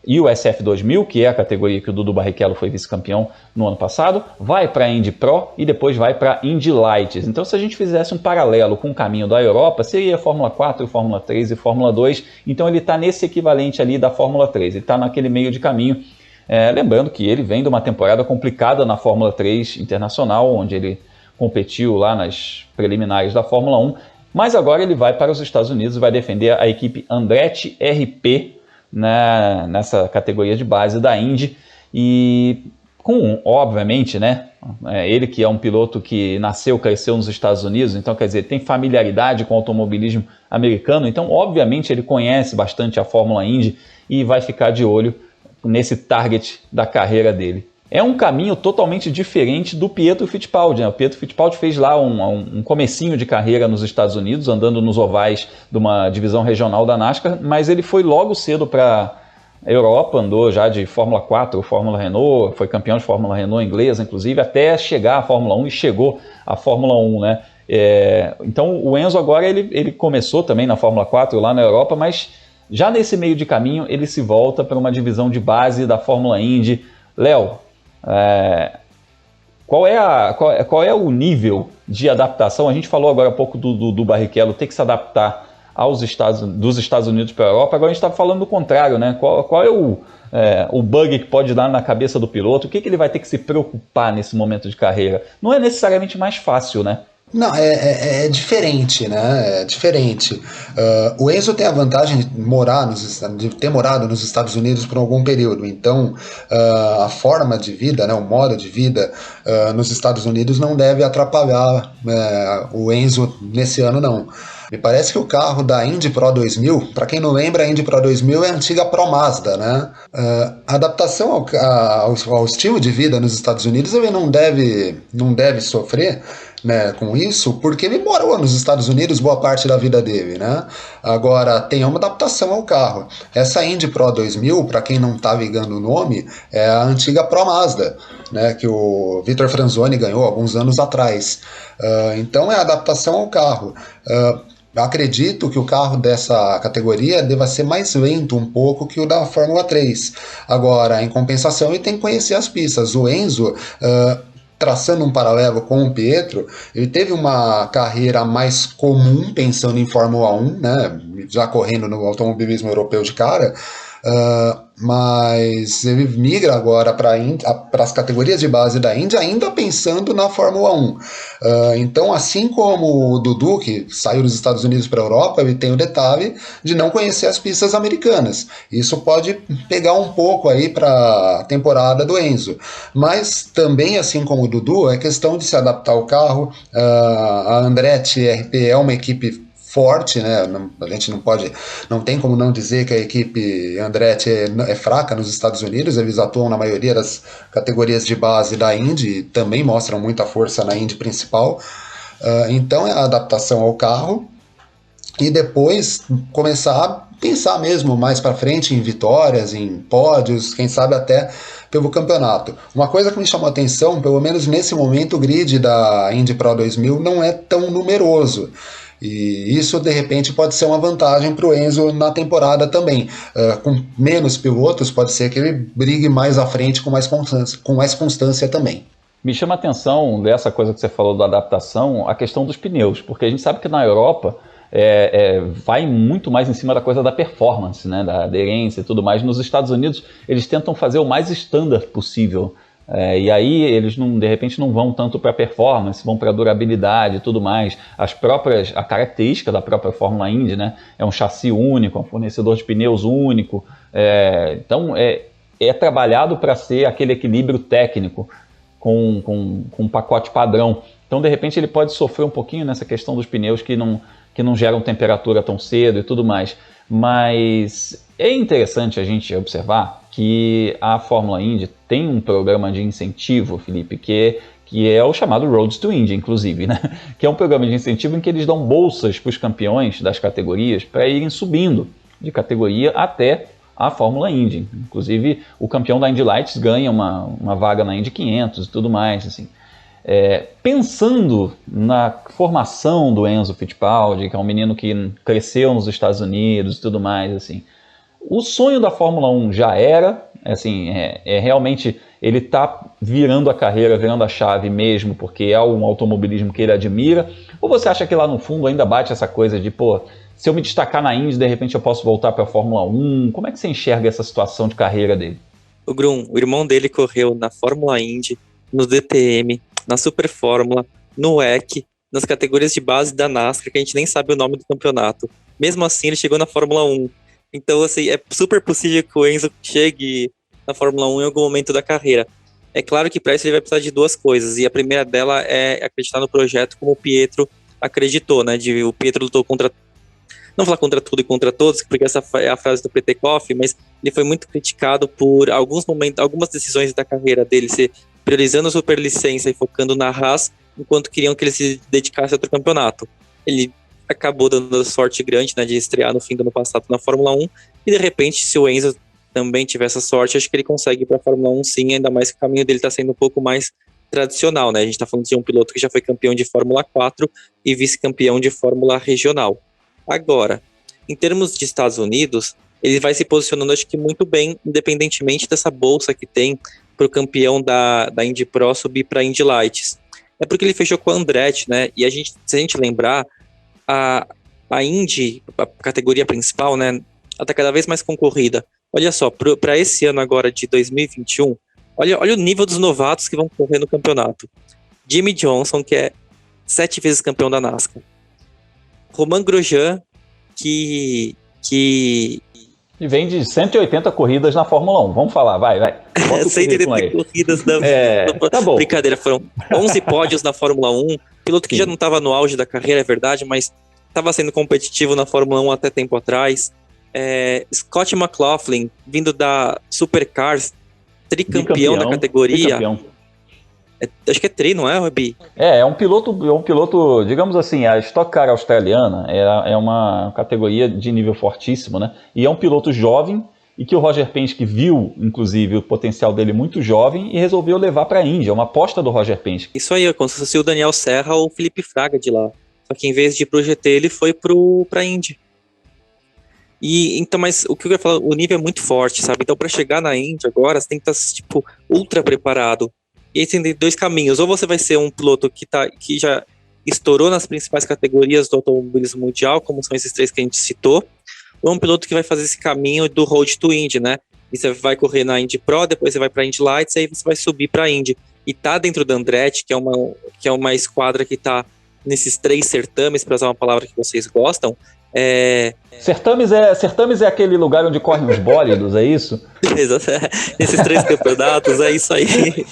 Speaker 1: USF 2000, que é a categoria que o Dudu Barrichello foi vice-campeão no ano passado, vai para a Indy Pro e depois vai para a Indy Lights. Então, se a gente fizesse um paralelo com o caminho da Europa, seria Fórmula 4, Fórmula 3 e Fórmula 2. Então, ele está nesse equivalente ali da Fórmula 3, ele está naquele meio de caminho. Lembrando que ele vem de uma temporada complicada na Fórmula 3 Internacional, onde ele competiu lá nas preliminares da Fórmula 1, mas agora ele vai para os Estados Unidos e vai defender a equipe Andretti RP nessa categoria de base da Indy, e obviamente, né, ele que é um piloto que nasceu, cresceu nos Estados Unidos, então quer dizer, tem familiaridade com o automobilismo americano, então obviamente ele conhece bastante a Fórmula Indy e vai ficar de olho nesse target da carreira dele. É um caminho totalmente diferente do Pietro Fittipaldi, né? O Pietro Fittipaldi fez lá um comecinho de carreira nos Estados Unidos, andando nos ovais de uma divisão regional da NASCAR, mas ele foi logo cedo para a Europa, andou já de Fórmula 4, Fórmula Renault, foi campeão de Fórmula Renault inglesa, inclusive, até chegar à Fórmula 1 e chegou à Fórmula 1, né? Então o Enzo agora ele começou também na Fórmula 4 lá na Europa, mas já nesse meio de caminho, ele se volta para uma divisão de base da Fórmula Indy. Léo, qual é o nível de adaptação? A gente falou agora há pouco do Barrichello ter que se adaptar dos Estados Unidos para a Europa. Agora a gente está falando do contrário, né? Qual é o bug que pode dar na cabeça do piloto? O que ele vai ter que se preocupar nesse momento de carreira? Não é necessariamente mais fácil, né?
Speaker 3: Não, é diferente, né? É diferente. O Enzo tem a vantagem de ter morado nos Estados Unidos por algum período. Então, a forma de vida, né, o modo de vida nos Estados Unidos não deve atrapalhar o Enzo nesse ano, não. Me parece que o carro da Indy Pro 2000, para quem não lembra, a Indy Pro 2000 é a antiga Pro Mazda, né? A adaptação ao estilo de vida nos Estados Unidos ele não deve sofrer, né, com isso, porque ele morou nos Estados Unidos boa parte da vida dele, né? Agora, tem uma adaptação ao carro. Essa Indy Pro 2000, para quem não tá ligando o nome, é a antiga Pro Mazda, né, que o Vitor Franzoni ganhou alguns anos atrás. Então, é a adaptação ao carro. Acredito que o carro dessa categoria deva ser mais lento um pouco que o da Fórmula 3. Agora, em compensação, ele tem que conhecer as pistas. O Enzo, traçando um paralelo com o Pietro, ele teve uma carreira mais comum, pensando em Fórmula 1, né, já correndo no automobilismo europeu de cara, mas ele migra agora para as categorias de base da Indy, ainda pensando na Fórmula 1. Então, assim como o Dudu, que saiu dos Estados Unidos para a Europa, ele tem o detalhe de não conhecer as pistas americanas. Isso pode pegar um pouco aí para a temporada do Enzo. Mas também, assim como o Dudu, é questão de se adaptar ao carro. A Andretti RP é uma equipe forte, né? A gente não tem como não dizer que a equipe Andretti é fraca nos Estados Unidos. Eles atuam na maioria das categorias de base da Indy e também mostram muita força na Indy principal. Então é a adaptação ao carro e depois começar a pensar mesmo mais para frente em vitórias, em pódios, quem sabe até pelo campeonato. Uma coisa que me chamou a atenção, pelo menos nesse momento, o grid da Indy Pro 2000 não é tão numeroso. E isso, de repente, pode ser uma vantagem para o Enzo na temporada também. Com menos pilotos, pode ser que ele brigue mais à frente com mais constância também.
Speaker 1: Me chama a atenção dessa coisa que você falou da adaptação, a questão dos pneus, porque a gente sabe que na Europa vai muito mais em cima da coisa da performance, né, da aderência e tudo mais. Nos Estados Unidos, eles tentam fazer o mais standard possível. E aí eles de repente não vão tanto para performance, vão para durabilidade e tudo mais. A característica da própria Fórmula Indy, né, é um chassi único, um fornecedor de pneus único. Então é trabalhado para ser aquele equilíbrio técnico com um pacote padrão. Então de repente ele pode sofrer um pouquinho nessa questão dos pneus que não geram temperatura tão cedo e tudo mais. Mas é interessante a gente observar que a Fórmula Indy tem um programa de incentivo, Felipe, que é o chamado Road to Indy, inclusive, né? Que é um programa de incentivo em que eles dão bolsas para os campeões das categorias para irem subindo de categoria até a Fórmula Indy. Inclusive, o campeão da Indy Lights ganha uma vaga na Indy 500 e tudo mais, assim. Pensando na formação do Enzo Fittipaldi, que é um menino que cresceu nos Estados Unidos e tudo mais, assim, o sonho da Fórmula 1 já era, assim, realmente ele está virando a carreira, virando a chave mesmo, porque é um automobilismo que ele admira, ou você acha que lá no fundo ainda bate essa coisa de, se eu me destacar na Indy, de repente eu posso voltar para a Fórmula 1? Como é que você enxerga essa situação de carreira dele?
Speaker 2: O Grum, o irmão dele correu na Fórmula Indy, no DTM, na Super Fórmula, no WEC, nas categorias de base da NASCAR, que a gente nem sabe o nome do campeonato. Mesmo assim, ele chegou na Fórmula 1. Então, assim, é super possível que o Enzo chegue na Fórmula 1 em algum momento da carreira. É claro que para isso ele vai precisar de duas coisas, e a primeira dela é acreditar no projeto como o Pietro acreditou, né? O Pietro lutou não falar contra tudo e contra todos, porque essa é a frase do Petekoff, mas ele foi muito criticado por algumas decisões da carreira dele, ser priorizando a superlicença e focando na Haas, enquanto queriam que ele se dedicasse a outro campeonato. Ele acabou dando sorte grande, né, de estrear no fim do ano passado na Fórmula 1, e de repente, se o Enzo também tiver essa sorte, acho que ele consegue ir para a Fórmula 1 sim, ainda mais que o caminho dele está sendo um pouco mais tradicional, né? A gente está falando de um piloto que já foi campeão de Fórmula 4 e vice-campeão de Fórmula Regional. Agora, em termos de Estados Unidos, ele vai se posicionando, acho que muito bem, independentemente dessa bolsa que tem para o campeão da Indy Pro subir para a Indy Lights. É porque ele fechou com a Andretti, né? E se a gente lembrar, a Indy, a categoria principal, né, ela está cada vez mais concorrida. Olha só, para esse ano agora de 2021, olha o nível dos novatos que vão correr no campeonato. Jimmy Johnson, que é 7 vezes campeão da NASCAR. Romain Grosjean, que
Speaker 1: E vem de 180 corridas na Fórmula 1. Vamos falar, vai. Bota o
Speaker 2: 180 corridas da...
Speaker 1: Tá bom.
Speaker 2: Brincadeira, foram 11 pódios na Fórmula 1. Piloto que já não estava no auge da carreira, é verdade, mas estava sendo competitivo na Fórmula 1 até tempo atrás. Scott McLaughlin, vindo da Supercars, tricampeão da categoria. Acho que é tri, não é, Robi?
Speaker 1: É um piloto, digamos assim, a Stock Car australiana é uma categoria de nível fortíssimo, né? E é um piloto jovem e que o Roger Penske viu, inclusive, o potencial dele muito jovem e resolveu levar para a Índia. É uma aposta do Roger Penske.
Speaker 2: Isso aí, como se fosse o Daniel Serra ou o Felipe Fraga de lá. Só que em vez de ir pro GT, ele foi pra Indy. Então, mas o que eu ia falar, o nível é muito forte, sabe? Então, para chegar na Indy agora, você tem que estar, tipo, ultra preparado. E aí tem 2 caminhos. Ou você vai ser um piloto que já estourou nas principais categorias do automobilismo mundial, como são esses 3 que a gente citou, ou um piloto que vai fazer esse caminho do Road to Indy, né? E você vai correr na Indy Pro, depois você vai para Indy Lights, aí você vai subir para Indy. E tá dentro da Andretti, que é uma esquadra que tá nesses 3 certames, para usar uma palavra que vocês gostam.
Speaker 1: Certames é aquele lugar onde correm os bólidos, é isso?
Speaker 2: Esses 3 campeonatos, é isso aí.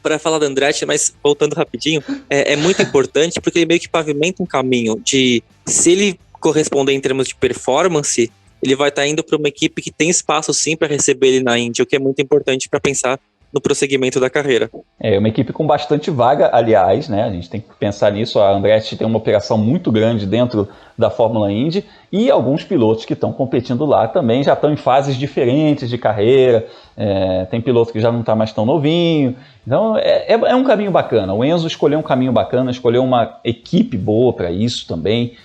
Speaker 2: Para falar da Andretti, mas voltando rapidinho, é muito importante porque ele meio que pavimenta um caminho de, se ele corresponder em termos de performance, ele vai estar indo para uma equipe que tem espaço sim para receber ele na Indy, o que é muito importante para pensar no prosseguimento da carreira. É
Speaker 1: uma equipe com bastante vaga, aliás, né? A gente tem que pensar nisso. A Andretti tem uma operação muito grande dentro da Fórmula Indy e alguns pilotos que estão competindo lá também já estão em fases diferentes de carreira. Tem piloto que já não está mais tão novinho. Então é um caminho bacana. O Enzo escolheu um caminho bacana, escolheu uma equipe boa para isso também.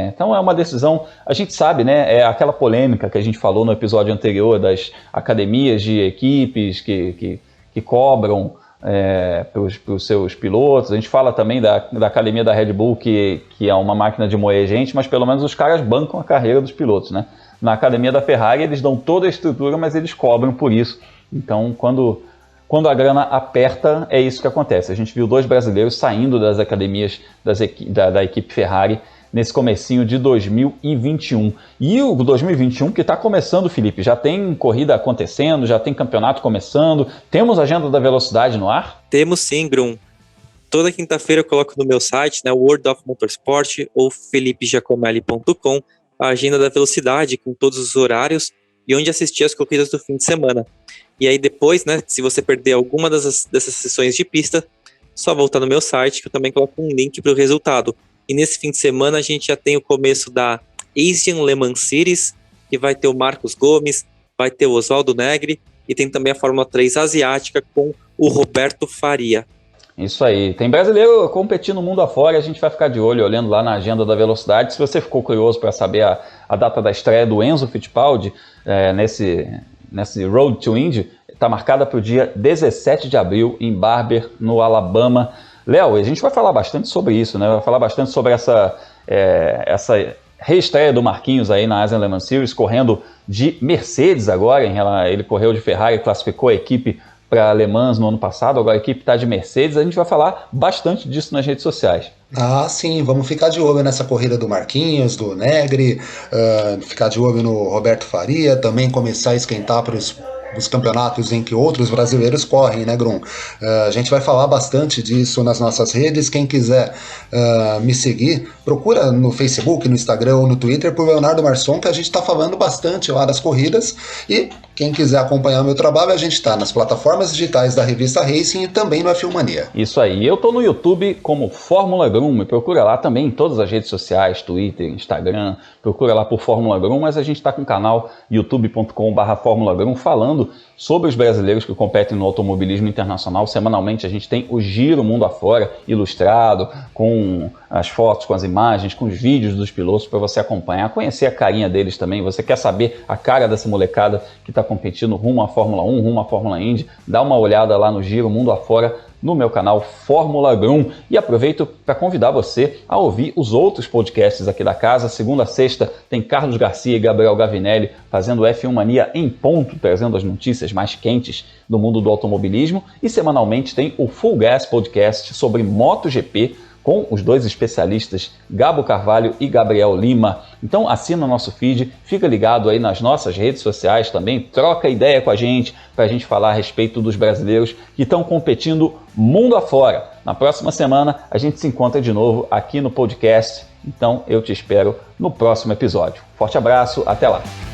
Speaker 1: Então é uma decisão, a gente sabe, né? É aquela polêmica que a gente falou no episódio anterior das academias de equipes que cobram para os seus pilotos. A gente fala também da academia da Red Bull, que é uma máquina de moer gente, mas pelo menos os caras bancam a carreira dos pilotos, né? Na academia da Ferrari eles dão toda a estrutura, mas eles cobram por isso. Então quando a grana aperta, é isso que acontece. A gente viu 2 brasileiros saindo das academias da equipe Ferrari nesse comecinho de 2021. E o 2021 que está começando, Felipe, já tem corrida acontecendo, já tem campeonato começando, temos agenda da velocidade no ar?
Speaker 2: Temos sim, Grum. Toda quinta-feira eu coloco no meu site, né, World of Motorsport ou felipegiacomelli.com, a agenda da velocidade com todos os horários e onde assistir as corridas do fim de semana. E aí depois, né, se você perder alguma dessas sessões de pista, só voltar no meu site que eu também coloco um link para o resultado. E nesse fim de semana a gente já tem o começo da Asian Le Mans Series, que vai ter o Marcos Gomes, vai ter o Oswaldo Negri, e tem também a Fórmula 3 asiática com o Roberto Faria.
Speaker 1: Isso aí, tem brasileiro competindo no mundo afora, a gente vai ficar de olho, olhando lá na agenda da velocidade. Se você ficou curioso para saber a data da estreia do Enzo Fittipaldi nesse Road to Indy, está marcada para o dia 17 de abril em Barber, no Alabama. Léo, a gente vai falar bastante sobre isso, né? Vai falar bastante sobre essa reestreia do Marquinhos aí na Asian Le Mans Series, correndo de Mercedes agora. Ele correu de Ferrari, classificou a equipe para Le Mans no ano passado, agora a equipe está de Mercedes. A gente vai falar bastante disso nas redes sociais.
Speaker 3: Ah, sim, vamos ficar de olho nessa corrida do Marquinhos, do Negri, ficar de olho no Roberto Faria, também começar a esquentar para os campeonatos em que outros brasileiros correm, né, Grum? A gente vai falar bastante disso nas nossas redes. Quem quiser me seguir, procura no Facebook, no Instagram ou no Twitter por Leonardo Marçom, que a gente está falando bastante lá das corridas. E quem quiser acompanhar o meu trabalho, a gente está nas plataformas digitais da revista Racing e também no F1 Mania.
Speaker 1: Isso aí, eu estou no YouTube como Fórmula Grum, me procura lá também em todas as redes sociais, Twitter, Instagram, procura lá por Fórmula Grum, mas a gente está com o canal youtube.com/Fórmula Grum falando sobre os brasileiros que competem no automobilismo internacional. Semanalmente a gente tem o Giro Mundo Afora ilustrado, com as fotos, com as imagens, com os vídeos dos pilotos para você acompanhar, conhecer a carinha deles também. Você quer saber a cara dessa molecada que está competindo rumo à Fórmula 1, rumo à Fórmula Indy, dá uma olhada lá no Giro Mundo Afora no meu canal Fórmula Grum. E aproveito para convidar você a ouvir os outros podcasts aqui da casa. Segunda a sexta tem Carlos Garcia e Gabriel Gavinelli fazendo F1 Mania em ponto, trazendo as notícias mais quentes do mundo do automobilismo. E semanalmente tem o Full Gas Podcast sobre MotoGP, com os dois especialistas Gabo Carvalho e Gabriel Lima. Então assina o nosso feed, fica ligado aí nas nossas redes sociais também, troca ideia com a gente para a gente falar a respeito dos brasileiros que estão competindo mundo afora. Na próxima semana a gente se encontra de novo aqui no podcast, então eu te espero no próximo episódio. Forte abraço, até lá!